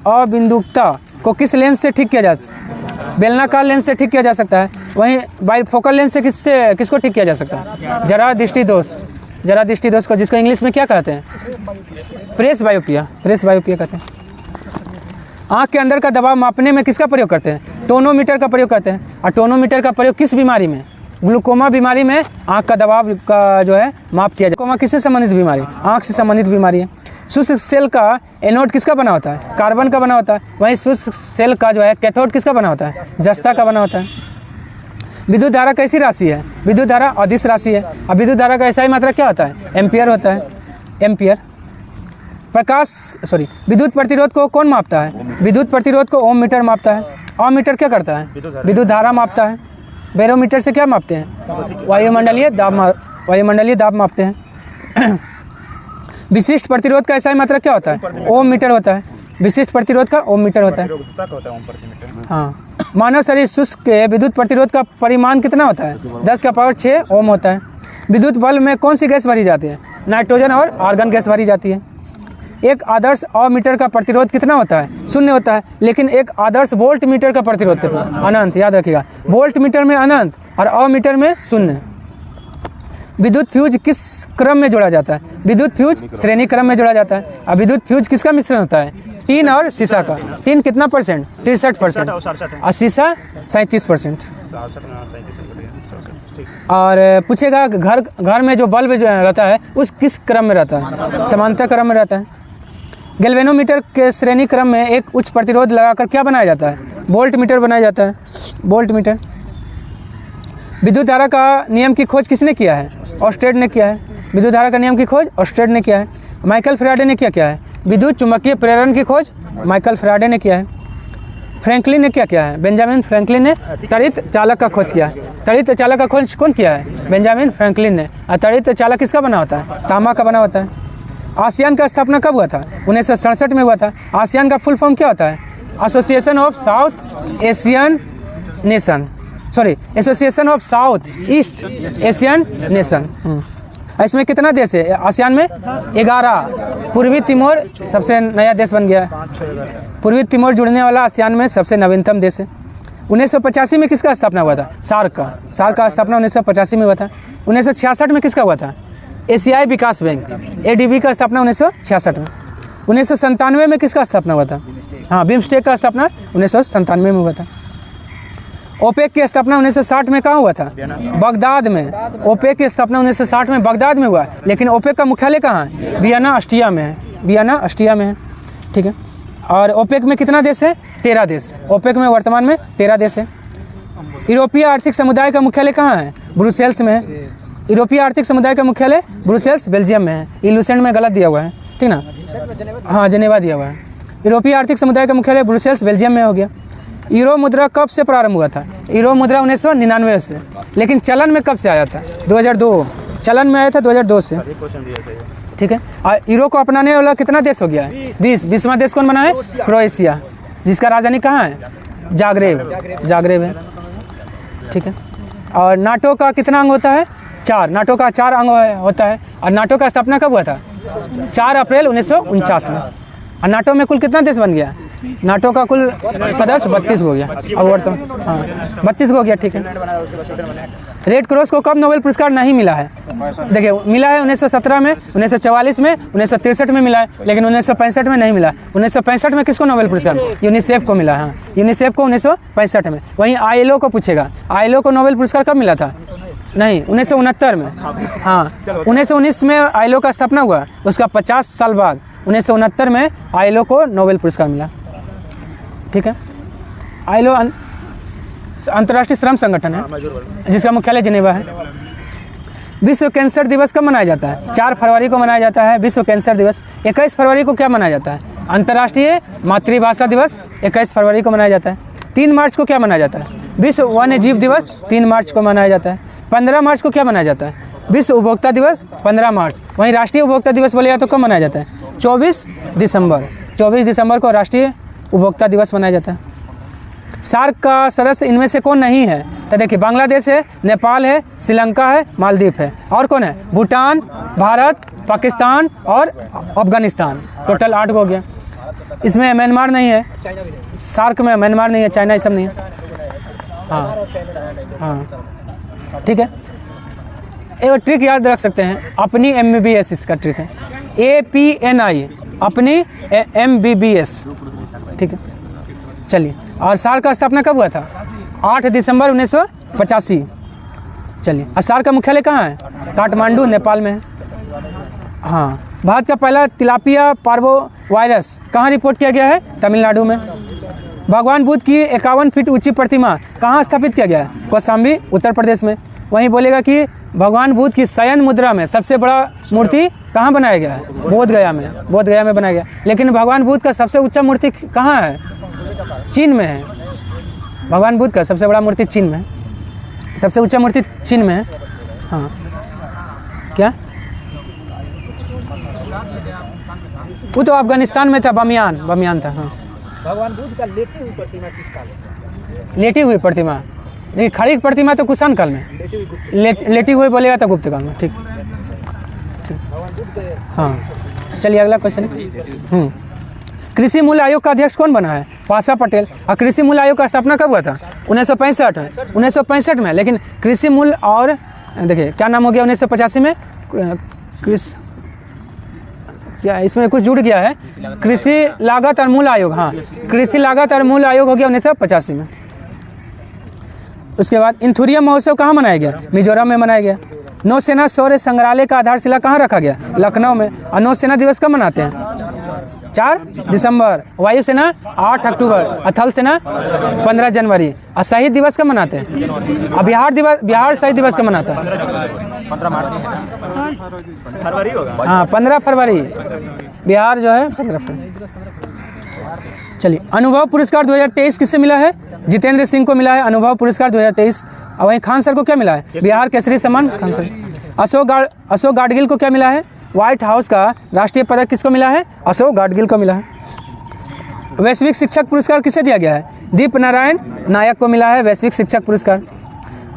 अबिंदुकता को किस लेंस से ठीक किया जाता है? बेलनाकार लेंस से ठीक किया जा सकता है। वहीं बाइफोकल लेंस से किसको ठीक किया जा सकता है? जरा दृष्टि दोष। जरा दृष्टि दोष को, जिसको इंग्लिश में क्या कहते हैं, प्रेस बायोपिया, प्रेस बायोपिया कहते हैं। आँख के अंदर का दबाव मापने में किसका प्रयोग करते हैं, टोनोमीटर का प्रयोग करते हैं। और टोनोमीटर का प्रयोग किस बीमारी में, ग्लूकोमा बीमारी में आँख का दबाव का जो है माप किया जाए। ग्लूकोमा किससे संबंधित बीमारी, आँख से संबंधित बीमारी है। शुष्क सेल का एनोड किसका बना होता है, कार्बन का बना होता है। वहीं शुष्क सेल का जो है कैथोड किसका बना होता है, जस्ता का बना होता है। विद्युत धारा कैसी राशि है, विद्युत धारा अदिश राशि है। अब विद्युत धारा का ऐसा ही मात्रा क्या होता है, एम्पियर होता है, एम्पियर। विद्युत प्रतिरोध को कौन मापता है, विद्युत प्रतिरोध को ओम मीटर मापता है। ओम मीटर क्या करता है, विद्युत धारा मापता है। बैरोमीटर से क्या मापते हैं, वायुमंडलीय दाब मापते हैं। विशिष्ट प्रतिरोध का ऐसा ही मात्रा क्या होता है, ओम मीटर होता है। विशिष्ट प्रतिरोध का ओम मीटर होता है। हाँ, मानव शरीर शुष्क के विद्युत प्रतिरोध का परिमाण कितना होता है, 10⁻6 ओम होता है। विद्युत बल्ब में कौन सी गैस भरी जाती है, नाइट्रोजन और आर्गन गैस भरी जाती है। एक आदर्श अमीटर का प्रतिरोध कितना होता है, 0 होता है। लेकिन एक आदर्श वोल्ट मीटर का प्रतिरोध कितना, अनंत। याद रखिएगा, वोल्ट मीटर में अनंत और अमीटर में 0। विद्युत फ्यूज किस क्रम में जोड़ा जाता है, विद्युत फ्यूज श्रेणी क्रम में जोड़ा जाता है। अब विद्युत फ्यूज किसका मिश्रण होता है, टीन और शीशा का। टीन कितना परसेंट, 63% और शीशा 37%। और पूछेगा घर में जो बल्ब जो रहता है उस किस क्रम में रहता है, समांतर क्रम में रहता है। गैल्वेनोमीटर के श्रेणी क्रम में एक उच्च प्रतिरोध लगाकर क्या बनाया जाता है, वोल्ट मीटर बनाया जाता है, वोल्ट मीटर। विद्युत धारा का नियम की खोज किसने किया है, ऑस्टेड ने किया है। विद्युत धारा का नियम की खोज ऑस्टेड ने किया है। माइकल फैराडे ने क्या किया है, विद्युत चुंबकीय प्रेरण की खोज माइकल फैराडे ने किया है। फ्रैंकलिन ने क्या किया है, बेंजामिन फ्रैंकलिन ने त्वरित चालक का खोज किया है। त्वरित चालक का खोज कौन किया है, बेंजामिन फ्रैंकलिन ने। और त्वरित चालक किसका बना होता है, तांबा का बना होता है। आसियान का स्थापना कब हुआ था, 1967 में हुआ था। आसियान का फुल फॉर्म क्या होता है, association of south east Asian nation. इसमें कितना देश है आसियान में, 11। पूर्वी तिमोर सबसे नया देश बन गया है। पूर्वी तिमोर जुड़ने वाला आसियान में सबसे नवीनतम देश है। 1985 में किसका स्थापना हुआ था, सार्क का स्थापना 1985 में हुआ था। 1966 में किसका हुआ था, एशियाई विकास बैंक ADB का स्थापना 1966 में। 1997 में किसका स्थापना हुआ था, हाँ बिम्स्टेक का स्थापना 1997 में हुआ था। ओपेक की स्थापना 1960 में कहाँ हुआ था, बगदाद में। ओपेक की स्थापना 1960 में बगदाद में हुआ। लेकिन ओपेक का मुख्यालय कहाँ है, वियना ऑस्ट्रिया में है, वियना ऑस्ट्रिया में है। ठीक है। और ओपेक में कितना देश है, 13 देश। ओपेक में वर्तमान में 13 देश है। यूरोपीय आर्थिक समुदाय का मुख्यालय कहाँ है, ब्रुसेल्स में है। यूरोपीय आर्थिक समुदाय का मुख्यालय ब्रुसेल्स बेल्जियम में है। इलूसेंट में गलत दिया हुआ है, ठीक ना, हाँ जेनेवा दिया हुआ है। यूरोपीय आर्थिक समुदाय का मुख्यालय ब्रुसेल्स बेल्जियम में हो गया। यूरो मुद्रा कब से प्रारंभ हुआ था, यूरो मुद्रा 1999 से। लेकिन चलन में कब से आया था, 2002। चलन में आया था 2002 से। ठीक है। और यूरो को अपनाने वाला कितना देश हो गया है, 20वां देश कौन बना है, क्रोएशिया, जिसका राजधानी कहाँ है, जागरेब है। ठीक है। और नाटो का कितना अंग होता है, 4। नाटो का 4 अंग होता है। और नाटो का स्थापना कब हुआ था, 4 अप्रैल 1949 में। और नाटो में कुल कितना देश बन गया, नाटो का कुल सदस्य 32 हो गया। अब वर्तमान हाँ 32 हो गया। ठीक है। रेड क्रॉस को कब नोबेल पुरस्कार नहीं मिला है, देखिए मिला है 1917 में, 1944 में, 1963 में मिला है। लेकिन 1965 में नहीं मिला। 1965 में किसको नोबेल पुरस्कार, यूनिसेफ को मिला। हाँ यूनिसेफ को 1965 में। वहीं ILO को पूछेगा, ILO को नोबेल पुरस्कार कब मिला था, नहीं 1969 में। हाँ 1919 में ILO का स्थापना हुआ, उसका 50 साल बाद 1969 में ILO को नोबेल पुरस्कार मिला। ठीक है। ILO अंतर्राष्ट्रीय श्रम संगठन है, जिसका मुख्यालय जिनेवा है। विश्व कैंसर दिवस कब मनाया जाता है, 4 फरवरी को मनाया जाता है विश्व कैंसर दिवस। 21 फरवरी को क्या मनाया जाता है, अंतर्राष्ट्रीय मातृभाषा दिवस 21 फरवरी को मनाया जाता है। 3 मार्च को क्या मनाया जाता है, विश्व वन्य जीव दिवस 3 मार्च को मनाया जाता है। 15 मार्च को क्या मनाया जाता है, विश्व उपभोक्ता दिवस 15 मार्च। वहीं राष्ट्रीय उपभोक्ता दिवस बोलेगा तो कब मनाया जाता है, 24 दिसंबर। 24 दिसंबर को राष्ट्रीय उपभोक्ता दिवस मनाया जाता है। सार्क का सदस्य इनमें से कौन नहीं है, तो देखिए बांग्लादेश है, नेपाल है, श्रीलंका है, मालदीव है। और कौन है, भूटान, भारत, पाकिस्तान और अफगानिस्तान। टोटल 8 हो गया। इसमें म्यांमार नहीं है, सार्क में म्यांमार नहीं है, चाइना ये सब नहीं है। हाँ हाँ ठीक है। एक ट्रिक याद रख सकते हैं, अपनी MBBS इसका ट्रिक है, APNI, अपनी MBBS, ठीक है। चलिए, और सार का स्थापना कब हुआ था? 8 दिसंबर 1985। चलिए, और सार का मुख्यालय कहाँ है? काठमांडू, नेपाल में है। हाँ, भारत का पहला तिलापिया पार्वो वायरस कहाँ रिपोर्ट किया गया है? तमिलनाडु में। भगवान बुद्ध की 51 फीट ऊंची प्रतिमा कहाँ स्थापित किया गया है? कौशाम्बी, उत्तर प्रदेश में। वहीं बोलेगा कि भगवान बुद्ध की शयन मुद्रा में सबसे बड़ा मूर्ति कहाँ बनाया गया है? बोधगया में, बोधगया में बनाया गया। लेकिन भगवान बुद्ध का सबसे ऊंचा मूर्ति कहाँ है? चीन में है। भगवान बुद्ध का सबसे बड़ा मूर्ति चीन में है, सबसे ऊंचा मूर्ति चीन में है। हाँ, क्या? वो तो अफगानिस्तान में था, बमियान था। हाँ, भगवान बुद्ध का लेटी हुई प्रतिमा किस काल में? लेटी हुई प्रतिमा, देखिए खड़ी प्रतिमा तो कुषाण काल में, लेटी हुई बोलेगा तो गुप्त काल में। ठीक, हाँ, चलिए अगला क्वेश्चन। कृषि मूल्य आयोग का अध्यक्ष कौन बना है? पाशा पटेल। और कृषि मूल्य आयोग का स्थापना कब हुआ था? 1965 में। लेकिन कृषि मूल्य और देखिए क्या नाम हो गया 1985 में? कृषि, क्या इसमें कुछ जुड़ गया है? कृषि लागत और मूल्य आयोग। हाँ, कृषि लागत और मूल्य आयोग हो गया 1985 में। उसके बाद इंथुरियम महोत्सव कहाँ मनाया गया? मिजोरम में मनाया गया। नौसेना शौर्य संग्रहालय का आधारशिला कहाँ रखा गया? लखनऊ में। और नौसेना दिवस कब मनाते हैं? 4 दिसंबर। वायुसेना 8 अक्टूबर। और थल सेना 15 जनवरी। और शहीद दिवस कब मनाते हैं? और बिहार शहीद दिवस कब मनाता है? 15 फरवरी होगा। हाँ, 15 फरवरी। बिहार जो है 15 फरवरी। चलिए, अनुभव पुरस्कार 2023 किससे मिला है? जितेंद्र सिंह को मिला है अनुभव पुरस्कार 2023। और वहीं खान सर को क्या मिला है? बिहार केसरी सम्मान खान सर। अशोक गाडगिल को क्या मिला है? व्हाइट हाउस का राष्ट्रीय पदक किसको मिला है? अशोक गाडगिल को मिला है। वैश्विक शिक्षक पुरस्कार किसे दिया गया है? दीप नारायण नायक को मिला है वैश्विक शिक्षक पुरस्कार।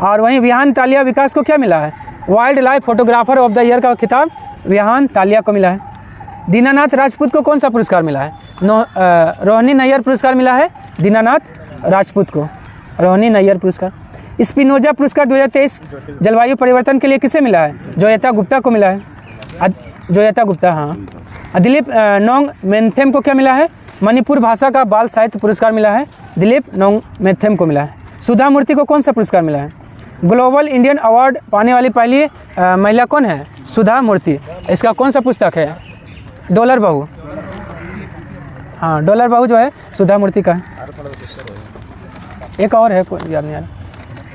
और वहीं विहान तालिया विकास को क्या मिला है? Wild life photographer of the year का खिताब विहान तालिया को मिला है। दीनानाथ राजपूत को कौन सा पुरस्कार मिला है? रोहिणी नैयर पुरस्कार मिला है दीनानाथ राजपूत को, रोहिणी नैयर पुरस्कार। स्पिनोजा पुरस्कार 2023 जलवायु परिवर्तन के लिए किसे मिला है? जोयता गुप्ता को मिला है, जोयता गुप्ता। हाँ, दिलीप नोंगमेथम को क्या मिला है? मणिपुर भाषा का बाल साहित्य पुरस्कार मिला है, दिलीप नोंगमेथम को मिला है। सुधा मूर्ति को कौन सा पुरस्कार मिला है? ग्लोबल इंडियन अवार्ड पाने वाली पहली महिला कौन है? सुधा मूर्ति। इसका कौन सा पुस्तक है? डॉलर बहू। हाँ, डॉलर बहू जो है सुधा मूर्ति का है। एक और है, कोई याद नहीं आ रहा।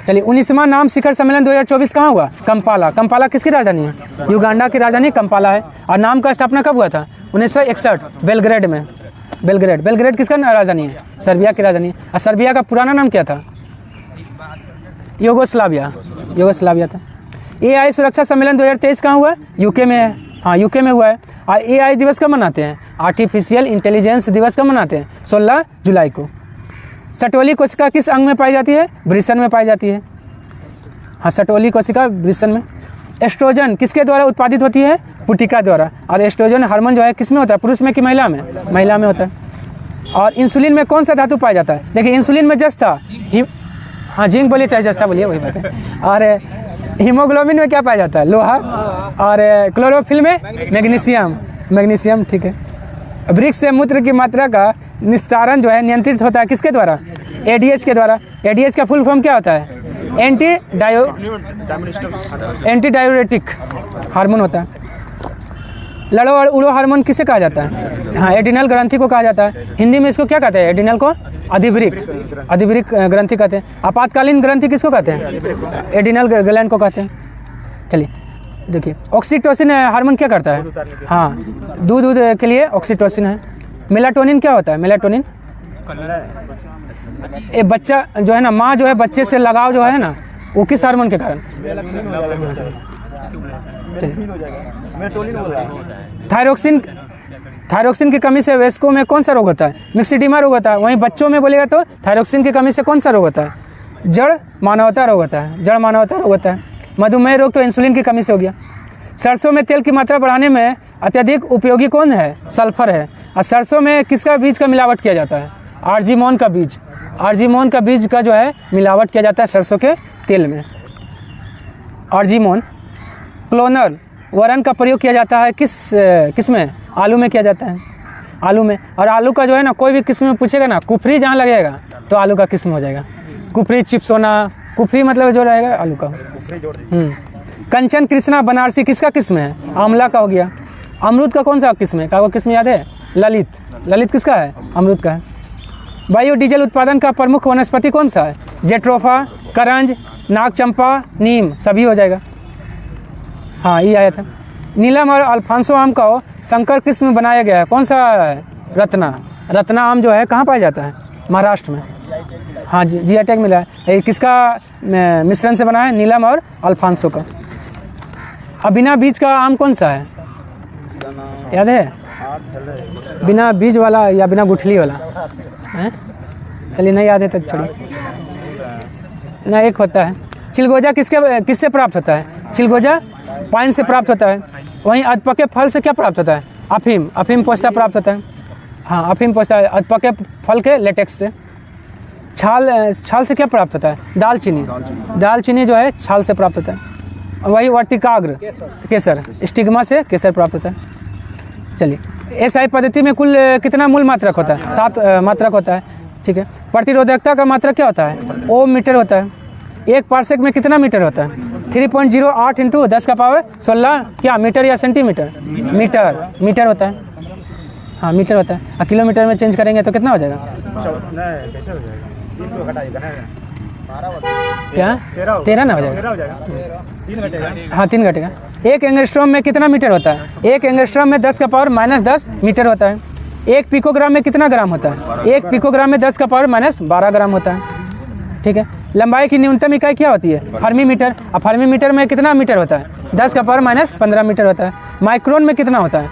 चलिए, 19वां नाम शिखर सम्मेलन 2024 कहाँ हुआ? कंपाला। कंपाला किसकी राजधानी है? युगांडा की राजधानी कंपाला है। और नाम का स्थापना कब हुआ था? 1961 बेलग्रेड में। बेलग्रेड किसका राजधानी है? सर्बिया की राजधानी है। और सर्बिया का पुराना नाम क्या था? यूगोस्लाविया था। AI सुरक्षा सम्मेलन 2023 कहाँ हुआ? यूके में है। हाँ, यूके में हुआ है। और AI दिवस कब मनाते हैं? आर्टिफिशियल इंटेलिजेंस दिवस कब मनाते हैं? 16 जुलाई को। सटोली कोशिका किस अंग में पाई जाती है? वृषण में पाई जाती है। हाँ, सटोली कोशिका वृषण में। एस्ट्रोजन किसके द्वारा उत्पादित होती है? पुटिका द्वारा। और एस्ट्रोजन हार्मोन जो है किस में होता है? पुरुष में कि महिला में? महिला में होता है। और इंसुलिन में कौन सा धातु पाया जाता है? देखिए, इंसुलिन में जस्ता, हाँ जिंक बोलिए चाहे जस्ता बोलिए, वही बात है। और हीमोग्लोबिन में क्या पाया जाता है? लोहा। और क्लोरोफिल में मैग्नीशियम। ठीक है। वृक्ष से मूत्र की मात्रा का निस्तारण जो है नियंत्रित होता है किसके द्वारा? ADH के द्वारा। ADH का फुल फॉर्म क्या होता है? एंटी डायूरेटिक हार्मोन होता है। लड़ो और उड़ो हार्मोन किसे कहा जाता है? हाँ, एडिनल ग्रंथि को कहा जाता है। हिंदी में इसको क्या कहते हैं? एडिनल को अधिवृक्क ग्रंथि कहते हैं। आपातकालीन ग्रंथि किसको कहते हैं? एडिनल ग्लैंड को कहते हैं। चलिए देखिए, ऑक्सीटोसिन हार्मोन क्या करता है? हाँ, दूध के लिए ऑक्सीटोसिन है। मेलाटोनिन क्या होता है? मेलाटोनिन ये बच्चा जो है ना, माँ जो है बच्चे से लगाव जो है ना, वो किस हार्मोन के कारण? थायरोक्सिन की कमी से वयस्कों में कौन सा रोग होता है? मिक्सिडीमा रोग होता है। वहीं बच्चों में बोलेगा तो थायरोक्सिन की कमी से कौन सा रोग होता है? जड़ मानवता रोग होता है। मधुमेह रोग तो इंसुलिन की कमी से हो गया। सरसों में तेल की मात्रा बढ़ाने में अत्यधिक उपयोगी कौन है? सल्फर है। और सरसों में किसका बीज का मिलावट किया जाता है? आर्जीमोन का बीज का जो है मिलावट किया जाता है सरसों के तेल में। आर्जीमोन क्लोनर वरण का प्रयोग किया जाता है किस में? आलू में किया जाता है, आलू में। और आलू का जो है ना, कोई भी किस्म में पूछेगा ना, कुफरी जहाँ लगेगा तो आलू का किस्म हो जाएगा। कुफरी चिप्सोना, कुफरी मतलब जो रहेगा आलू का। कंचन कृष्णा बनारसी किसका किस्म है? आंवला का हो गया। अमरूद का कौन सा किस्म है? का वो किस्म याद है? ललित। ललित किसका है? अमरूद का है। बायोडीजल उत्पादन का प्रमुख वनस्पति कौन सा है? जेट्रोफा, करंज, नागचंपा, नीम, सभी हो जाएगा। हाँ, ये आया था। नीलम और अल्फांसो आम का संकर किस्म बनाया गया है, कौन सा है? रत्ना। रत्ना आम जो है कहाँ पाया जाता है? महाराष्ट्र में। हाँ जी, जीआई टैग मिला है। ये किसका मिश्रण से बना है? नीलम और अल्फांसो का। अब बिना बीज का आम कौन सा है? याद है? बिना बीज वाला या बिना गुठली वाला है? चलिए, नहीं याद है तो छोड़िए ना। एक होता है चिलगोजा, किससे प्राप्त होता है? चिलगोजा पाइन से प्राप्त होता है। वहीं अधपके फल से क्या प्राप्त होता है? अफीम। अफीम पोस्ता प्राप्त होता है। हाँ, अफीम पोस्ता अधपके फल के लेटेक्स से। छाल से क्या प्राप्त होता है? दालचीनी। दालचीनी जो है छाल से प्राप्त होता है। वही वर्तिकाग्र, केसर। स्टिग्मा से केसर प्राप्त होता है। चलिए, एसआई पद्धति में कुल कितना मूल मात्रक होता है? 7 मात्रक होता है। ठीक है। प्रतिरोधकता का मात्रक क्या होता है? ओम मीटर होता है। 1 पार्सेक में कितना मीटर होता है? 3.08 इंटू 10⁻16 क्या मीटर या सेंटीमीटर? मीटर होता है। हाँ, मीटर होता है। और किलोमीटर में चेंज करेंगे तो कितना हो जाएगा? क्या 13 ना हो जाएगा? हाँ, 3 घटेगा। 1 एंगस्ट्रॉम में कितना मीटर होता है? 1 एंगस्ट्रॉम में 10⁻−10 मीटर होता है। 1 पिकोग्राम में कितना ग्राम होता है? 1 पिकोग्राम में 10⁻−12 ग्राम होता है। ठीक है। लंबाई की न्यूनतम इकाई क्या होती है? Fermi metre. और फर्मी मीटर में कितना मीटर होता है? 10⁻−15 मीटर होता है। माइक्रोन में कितना होता है?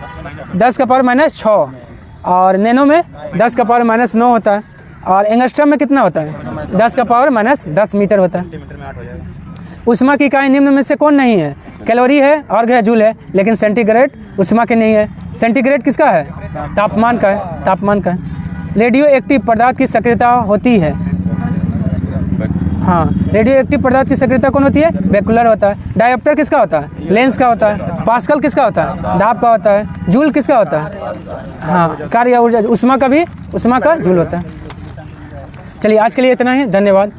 10⁻6। और नैनो में 10⁻9 होता है। और एंगस्ट्रॉम में कितना होता है? 10⁻10 मीटर होता है। उष्मा की इकाई निम्न में से कौन नहीं है? कैलोरी है, अर्घ है, जूल है, लेकिन सेंटीग्रेड उष्मा के नहीं है। सेंटीग्रेड किसका है? तापमान का है। तापमान का है। रेडियो एक्टिव पदार्थ की सक्रियता होती है। हाँ, रेडियो एक्टिव पदार्थ की सक्रियता कौन होती है? बेकुलर होता है। डायोप्टर किसका होता है? लेंस का होता है। पास्कल किसका होता है? दाब का होता है। जूल किसका होता है? हाँ, कार्य ऊर्जा। उष्मा का भी, उष्मा का जूल होता है। चलिए, आज के लिए इतना ही। धन्यवाद।